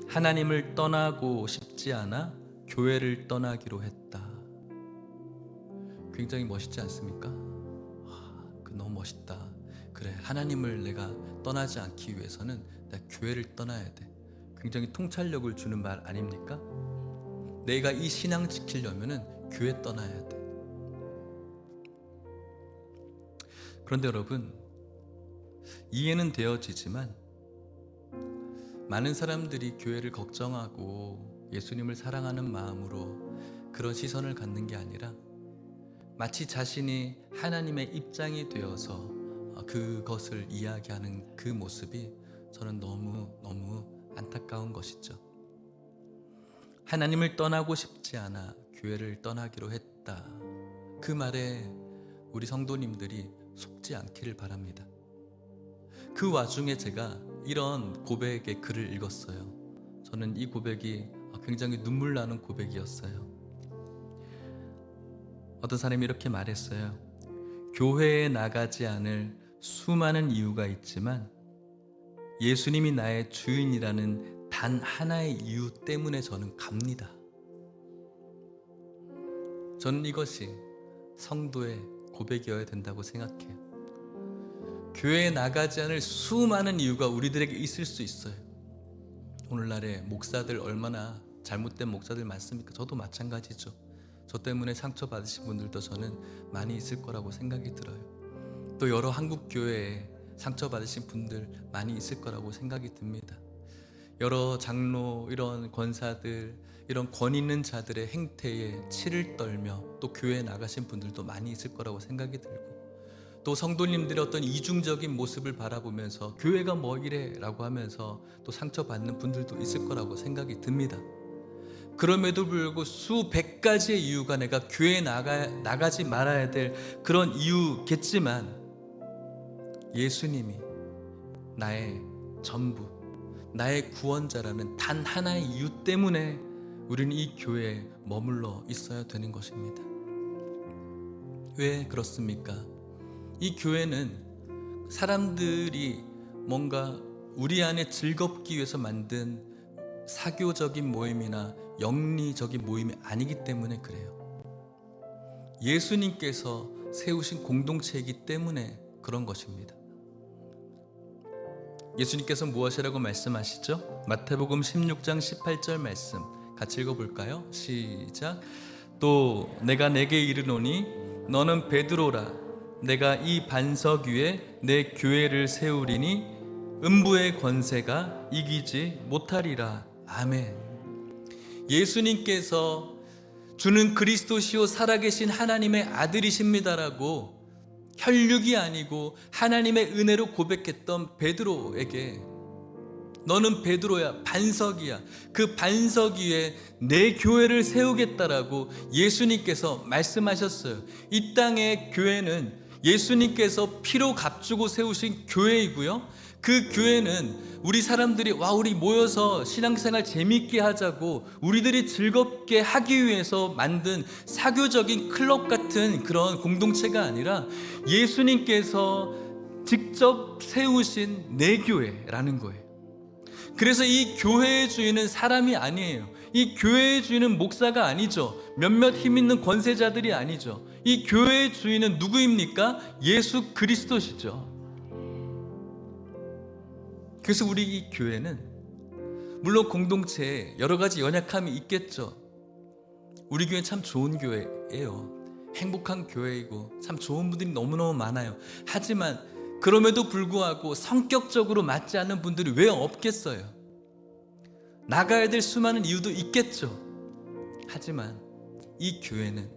하나님을 떠나고 싶지 않아 교회를 떠나기로 했다. 굉장히 멋있지 않습니까? 너무 멋있다. 그래, 하나님을 내가 떠나지 않기 위해서는 내가 교회를 떠나야 돼. 굉장히 통찰력을 주는 말 아닙니까? 내가 이 신앙 지키려면은 교회 떠나야 돼. 그런데 여러분, 이해는 되어지지만 많은 사람들이 교회를 걱정하고 예수님을 사랑하는 마음으로 그런 시선을 갖는 게 아니라 마치 자신이 하나님의 입장이 되어서 그것을 이야기하는 그 모습이 저는 너무 안타까운 것이죠. 하나님을 떠나고 싶지 않아 교회를 떠나기로 했다. 그 말에 우리 성도님들이 속지 않기를 바랍니다. 그 와중에 제가 이런 고백의 글을 읽었어요. 저는 이 고백이 굉장히 눈물 나는 고백이었어요. 어떤 사람이 이렇게 말했어요. 교회에 나가지 않을 수많은 이유가 있지만 예수님이 나의 주인이라는 단 하나의 이유 때문에 저는 갑니다. 저는 이것이 성도의 고백이어야 된다고 생각해요. 교회에 나가지 않을 수많은 이유가 우리들에게 있을 수 있어요. 오늘날에 목사들 얼마나 잘못된 목사들 많습니까? 저도 마찬가지죠. 저 때문에 상처받으신 분들도 저는 많이 있을 거라고 생각이 들어요. 또 여러 한국 교회에 상처받으신 분들 많이 있을 거라고 생각이 듭니다. 여러 장로, 이런 권사들, 이런 권위 있는 자들의 행태에 치를 떨며 또 교회에 나가신 분들도 많이 있을 거라고 생각이 들고, 또 성도님들의 어떤 이중적인 모습을 바라보면서 교회가 뭐 이래 라고 하면서 또 상처받는 분들도 있을 거라고 생각이 듭니다. 그럼에도 불구하고 수백 가지의 이유가 내가 교회에 나가지 말아야 될 그런 이유겠지만, 예수님이 나의 전부, 나의 구원자라는 단 하나의 이유 때문에 우리는 이 교회에 머물러 있어야 되는 것입니다. 왜 그렇습니까? 이 교회는 사람들이 뭔가 우리 안에 즐겁기 위해서 만든 사교적인 모임이나 영리적인 모임이 아니기 때문에 그래요. 예수님께서 세우신 공동체이기 때문에 그런 것입니다. 예수님께서 무엇이라고 말씀하시죠? 마태복음 16장 18절 말씀 같이 읽어볼까요? 시작. 또 내가 내게 이르노니 너는 베드로라. 내가 이 반석 위에 내 교회를 세우리니 음부의 권세가 이기지 못하리라. 아멘. 예수님께서 주는 그리스도시요 살아계신 하나님의 아들이십니다라고 혈육이 아니고 하나님의 은혜로 고백했던 베드로에게 너는 베드로야, 반석이야. 그 반석 위에 내 교회를 세우겠다라고 예수님께서 말씀하셨어요. 이 땅의 교회는 예수님께서 피로 값주고 세우신 교회이고요, 그 교회는 우리 사람들이 우리 모여서 신앙생활 재미있게 하자고 우리들이 즐겁게 하기 위해서 만든 사교적인 클럽 같은 그런 공동체가 아니라 예수님께서 직접 세우신 내 교회라는 거예요. 그래서 이 교회의 주인은 사람이 아니에요. 이 교회의 주인은 목사가 아니죠. 몇몇 힘 있는 권세자들이 아니죠. 이 교회의 주인은 누구입니까? 예수 그리스도시죠. 그래서 우리 이 교회는 물론 공동체에 여러 가지 연약함이 있겠죠. 우리 교회는 참 좋은 교회예요. 행복한 교회이고 참 좋은 분들이 너무너무 많아요. 하지만 그럼에도 불구하고 성격적으로 맞지 않는 분들이 왜 없겠어요? 나가야 될 수많은 이유도 있겠죠. 하지만 이 교회는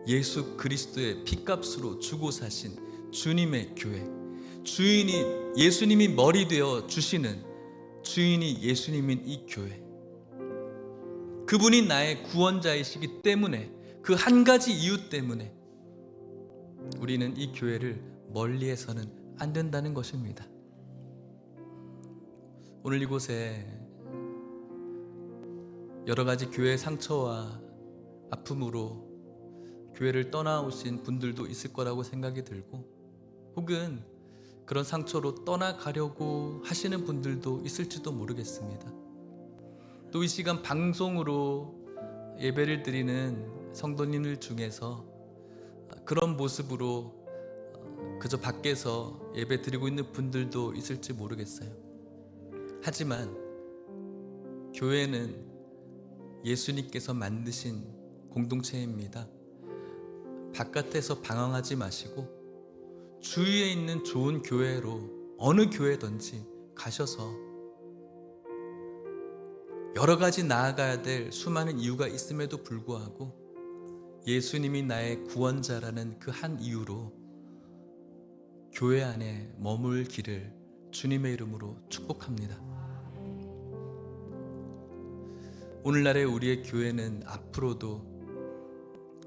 예수 그리스도의 핏값으로 주고 사신 주님의 교회, 주인이 예수님이 머리 되어 주시는 주인이 예수님인 이 교회, 그분이 나의 구원자이시기 때문에, 그 한 가지 이유 때문에 우리는 이 교회를 멀리해서는 안 된다는 것입니다. 오늘 이곳에 여러 가지 교회의 상처와 아픔으로 교회를 떠나오신 분들도 있을 거라고 생각이 들고, 혹은 그런 상처로 떠나가려고 하시는 분들도 있을지도 모르겠습니다. 또 이 시간 방송으로 예배를 드리는 성도님들 중에서 그런 모습으로 그저 밖에서 예배 드리고 있는 분들도 있을지 모르겠어요. 하지만 교회는 예수님께서 만드신 공동체입니다. 바깥에서 방황하지 마시고 주위에 있는 좋은 교회로 어느 교회든지 가셔서 여러 가지 나아가야 될 수많은 이유가 있음에도 불구하고 예수님이 나의 구원자라는 그 한 이유로 교회 안에 머물기를 주님의 이름으로 축복합니다. 오늘날의 우리의 교회는 앞으로도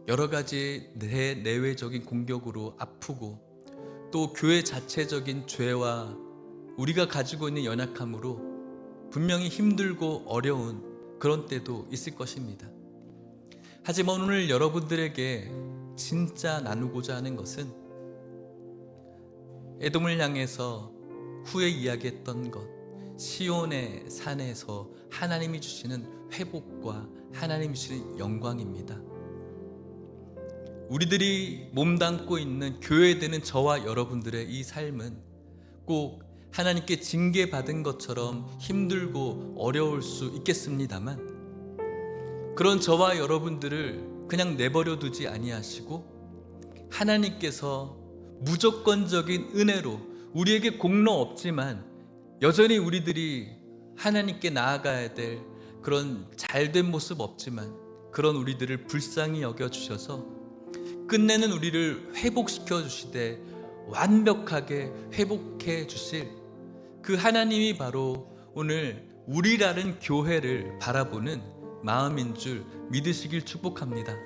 여러 가지 내외적인 공격으로 아프고, 또 교회 자체적인 죄와 우리가 가지고 있는 연약함으로 분명히 힘들고 어려운 그런 때도 있을 것입니다. 하지만 오늘 여러분들에게 진짜 나누고자 하는 것은 에돔을 향해서 후에 이야기했던 것, 시온의 산에서 하나님이 주시는 회복과 하나님이 주시는 영광입니다. 우리들이 몸담고 있는 교회되는 저와 여러분들의 이 삶은 꼭 하나님께 징계받은 것처럼 힘들고 어려울 수 있겠습니다만, 그런 저와 여러분들을 그냥 내버려 두지 아니하시고 하나님께서 무조건적인 은혜로 우리에게 공로 없지만 여전히 우리들이 하나님께 나아가야 될 그런 잘된 모습 없지만 그런 우리들을 불쌍히 여겨주셔서 끝내는 우리를 회복시켜 주시되 완벽하게 회복해 주실 그 하나님이 바로 오늘 우리라는 교회를 바라보는 마음인 줄 믿으시길 축복합니다.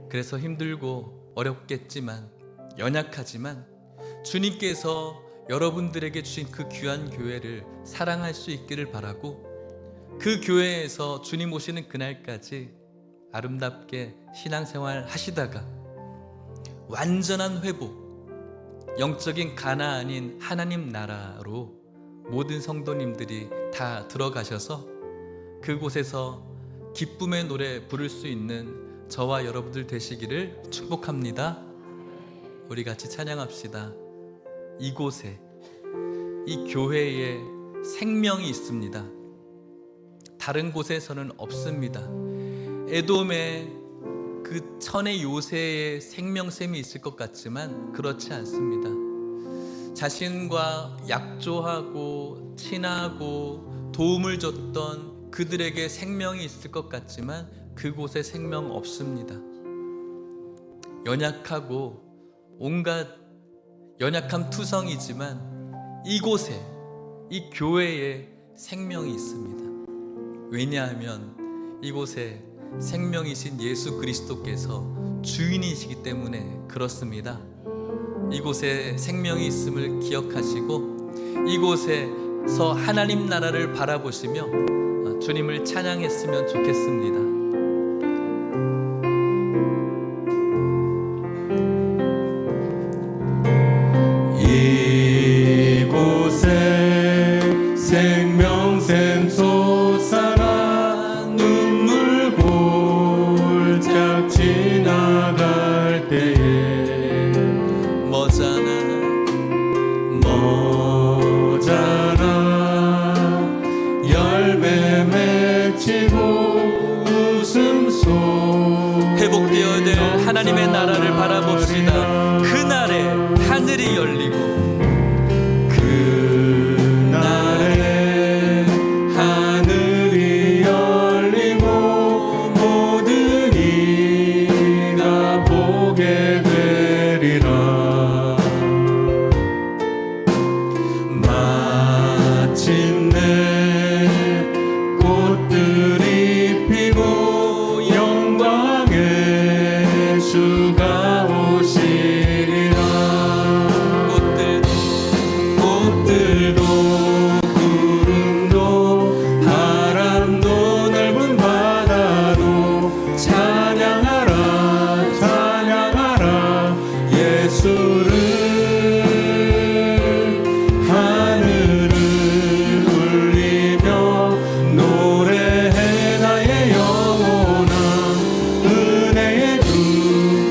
그래서 힘들고 어렵겠지만, 연약하지만 주님께서 여러분들에게 주신 그 귀한 교회를 사랑할 수 있기를 바라고, 그 교회에서 주님 오시는 그날까지 아름답게 신앙생활 하시다가 완전한 회복, 영적인 가나안인 하나님 나라로 모든 성도님들이 다 들어가셔서 그곳에서 기쁨의 노래 부를 수 있는 저와 여러분들 되시기를 축복합니다. 우리 같이 찬양합시다. 이곳에, 이 교회에 생명이 있습니다. 다른 곳에서는 없습니다. 에돔의 그 천의 요새의 생명샘이 있을 것 같지만 그렇지 않습니다. 자신과 약조하고 친하고 도움을 줬던 그들에게 생명이 있을 것 같지만 그곳에 생명 없습니다. 연약하고 온갖 연약함 투성이지만 이곳에, 이 교회에 생명이 있습니다. 왜냐하면 이곳에 생명이신 예수 그리스도께서 주인이시기 때문에 그렇습니다. 이곳에 생명이 있음을 기억하시고 이곳에서 하나님 나라를 바라보시며 주님을 찬양했으면 좋겠습니다. 이곳에 생명샘 솟아나 눈물 골짝 지나갈 때에 머자나 열매 맺히고 웃음소 회복되어야 될 하나님의 나라를 바라봅시다. 그날에 하늘이 열리고 그날에 하늘이 열리고 모든 이가 보게 되리라. 마침내 꽃들이 피고 영광의 주가 오시리라. 꽃들도 구름도 바람도 넓은 바다도 찬양하라 찬양하라 예수를. 하늘을 울리며 노래해 나의 영혼아 은혜의 주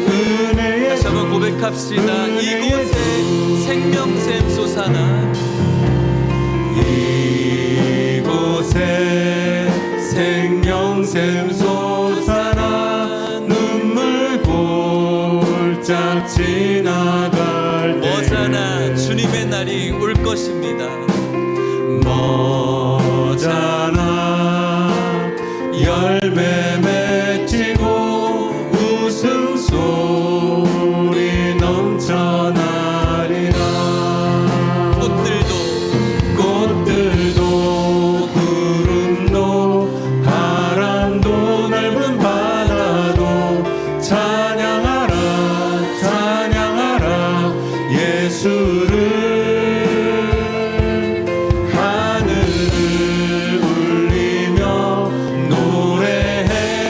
은혜의 다시 한번 고백합시다. 이곳에 생명샘 솟아나 이곳에 생명샘 솟아나 눈물 골짝 지나갈 때 머자나 주님의 날이 올 것입니다. 머자나 열매 맺히고 웃음소리 넘쳐나리라. 꽃들도 구름도 바람도 넓은 바다도 찬양하라 찬양하라 예수를. 하늘을 울리며 노래해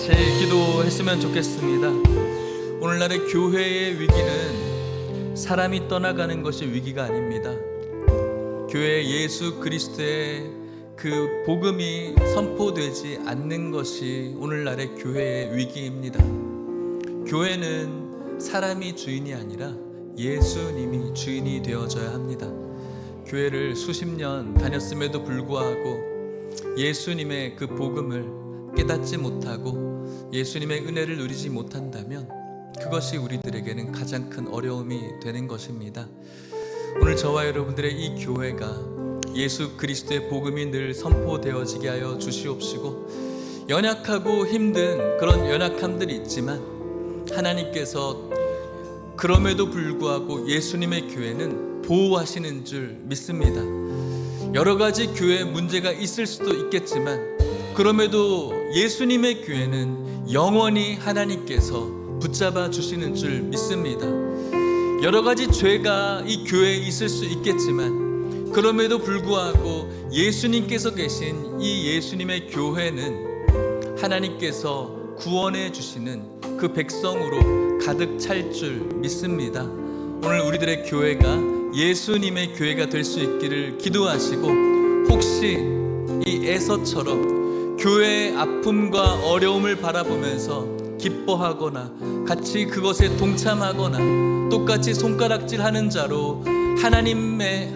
같이 기도했으면 좋겠습니다. 오늘날의 교회의 위기는 사람이 떠나가는 것이 위기가 아닙니다. 교회 예수 그리스도의 그 복음이 선포되지 않는 것이 오늘날의 교회의 위기입니다. 교회는 사람이 주인이 아니라 예수님이 주인이 되어져야 합니다. 교회를 수십 년 다녔음에도 불구하고 예수님의 그 복음을 깨닫지 못하고 예수님의 은혜를 누리지 못한다면 그것이 우리들에게는 가장 큰 어려움이 되는 것입니다. 오늘 저와 여러분들의 이 교회가 예수 그리스도의 복음이 늘 선포되어지게 하여 주시옵시고, 연약하고 힘든 그런 연약함들이 있지만 하나님께서 그럼에도 불구하고 예수님의 교회는 보호하시는 줄 믿습니다. 여러 가지 교회에 문제가 있을 수도 있겠지만 그럼에도 예수님의 교회는 영원히 하나님께서 붙잡아 주시는 줄 믿습니다. 여러 가지 죄가 이 교회에 있을 수 있겠지만 그럼에도 불구하고 예수님께서 계신 이 예수님의 교회는 하나님께서 구원해 주시는 그 백성으로 가득 찰 줄 믿습니다. 오늘 우리들의 교회가 예수님의 교회가 될 수 있기를 기도하시고, 혹시 이 에서처럼 교회의 아픔과 어려움을 바라보면서 기뻐하거나 같이 그것에 동참하거나 똑같이 손가락질하는 자로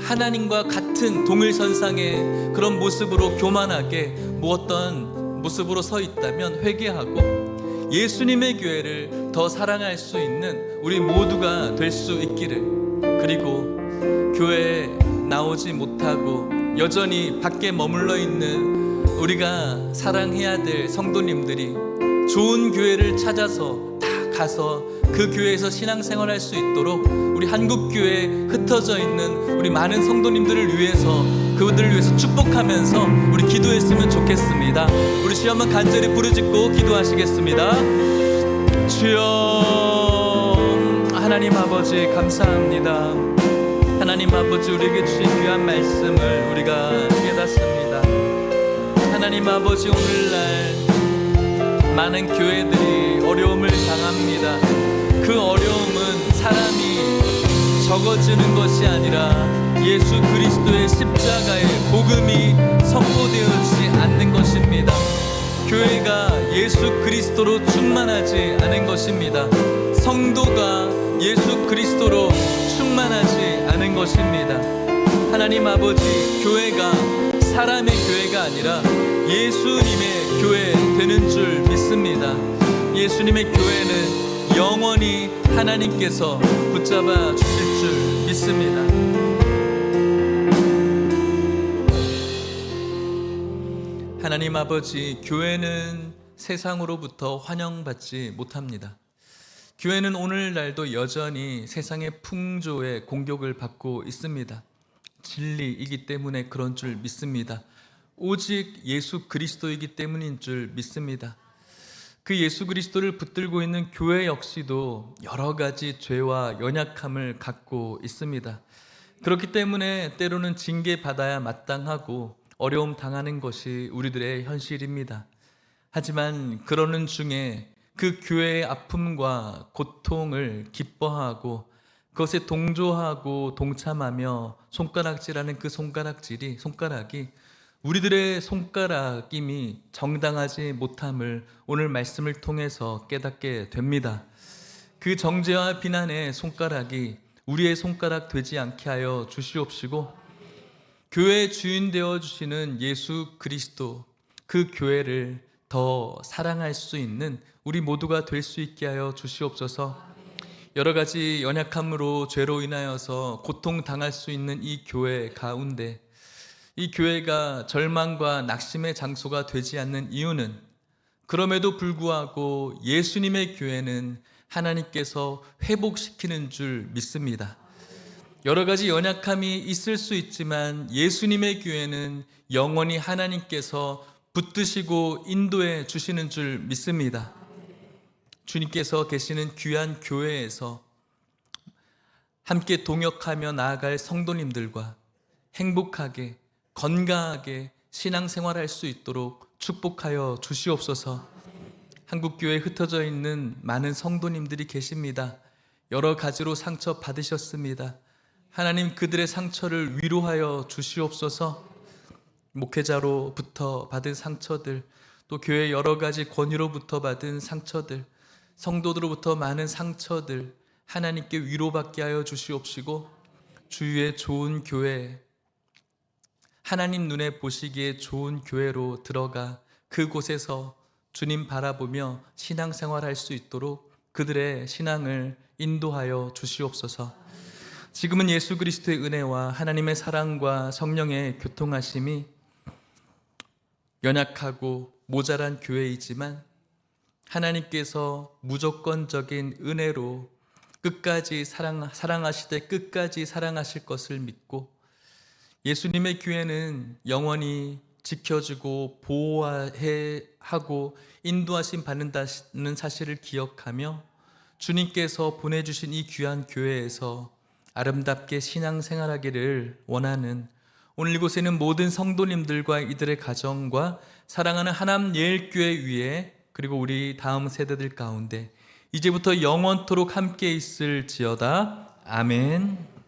하나님과 같은 동일선상의 그런 모습으로 교만하게 어떤 모습으로 서 있다면 회개하고 예수님의 교회를 더 사랑할 수 있는 우리 모두가 될 수 있기를, 그리고 교회에 나오지 못하고 여전히 밖에 머물러 있는 우리가 사랑해야 될 성도님들이 좋은 교회를 찾아서 다 가서 그 교회에서 신앙생활할 수 있도록 우리 한국교회에 흩어져 있는 우리 많은 성도님들을 위해서, 그들을 위해서 축복하면서 우리 기도했으면 좋겠습니다. 우리 주여 한번 간절히 부르짖고 기도하시겠습니다. 주여, 하나님 아버지 감사합니다. 하나님 아버지, 우리에게 주신 귀한 말씀을 우리가 깨닫습니다. 하나님 아버지, 오늘날 많은 교회들이 어려움을 당합니다. 그 어려움은 사람이 적어지는 것이 아니라 예수 그리스도의 십자가의 복음이 선포되어지지 않는 것입니다. 교회가 예수 그리스도로 충만하지 않은 것입니다. 성도가 예수 그리스도로 충만하지 않은 것입니다. 하나님 아버지, 교회가 사람의 교회가 아니라 예수님의 교회 되는 줄 믿습니다. 예수님의 교회는 영원히 하나님께서 붙잡아 주실 줄 믿습니다. 하나님 아버지, 교회는 세상으로부터 환영받지 못합니다. 교회는 오늘날도 여전히 세상의 풍조에 공격을 받고 있습니다. 진리이기 때문에 그런 줄 믿습니다. 오직 예수 그리스도이기 때문인 줄 믿습니다. 그 예수 그리스도를 붙들고 있는 교회 역시도 여러 가지 죄와 연약함을 갖고 있습니다. 그렇기 때문에 때로는 징계받아야 마땅하고 어려움 당하는 것이 우리들의 현실입니다. 하지만 그러는 중에 그 교회의 아픔과 고통을 기뻐하고 그것에 동조하고 동참하며 손가락질하는 그 손가락이 우리들의 손가락임이 정당하지 못함을 오늘 말씀을 통해서 깨닫게 됩니다. 그 정죄와 비난의 손가락이 우리의 손가락 되지 않게 하여 주시옵시고, 교회의 주인 되어 주시는 예수 그리스도, 그 교회를 더 사랑할 수 있는 우리 모두가 될 수 있게 하여 주시옵소서. 여러 가지 연약함으로 죄로 인하여서 고통당할 수 있는 이 교회 가운데, 이 교회가 절망과 낙심의 장소가 되지 않는 이유는, 그럼에도 불구하고 예수님의 교회는 하나님께서 회복시키는 줄 믿습니다. 여러 가지 연약함이 있을 수 있지만 예수님의 교회는 영원히 하나님께서 붙드시고 인도해 주시는 줄 믿습니다. 주님께서 계시는 귀한 교회에서 함께 동역하며 나아갈 성도님들과 행복하게 건강하게 신앙생활할 수 있도록 축복하여 주시옵소서. 한국교회에 흩어져 있는 많은 성도님들이 계십니다. 여러 가지로 상처 받으셨습니다. 하나님 그들의 상처를 위로하여 주시옵소서. 목회자로부터 받은 상처들, 또 교회 여러 가지 권위로부터 받은 상처들, 성도들로부터 많은 상처들 하나님께 위로받게 하여 주시옵시고, 주위에 좋은 교회, 하나님 눈에 보시기에 좋은 교회로 들어가 그곳에서 주님 바라보며 신앙생활할 수 있도록 그들의 신앙을 인도하여 주시옵소서. 지금은 예수 그리스도의 은혜와 하나님의 사랑과 성령의 교통하심이 연약하고 모자란 교회이지만 하나님께서 무조건적인 은혜로 끝까지 사랑하시되 끝까지 사랑하실 것을 믿고, 예수님의 교회는 영원히 지켜주고 보호하고 인도하심 받는다는 사실을 기억하며 주님께서 보내주신 이 귀한 교회에서 아름답게 신앙생활하기를 원하는, 오늘 이곳에는 모든 성도님들과 이들의 가정과 사랑하는 하남 예일교회 위에, 그리고 우리 다음 세대들 가운데 이제부터 영원토록 함께 있을지어다. 아멘.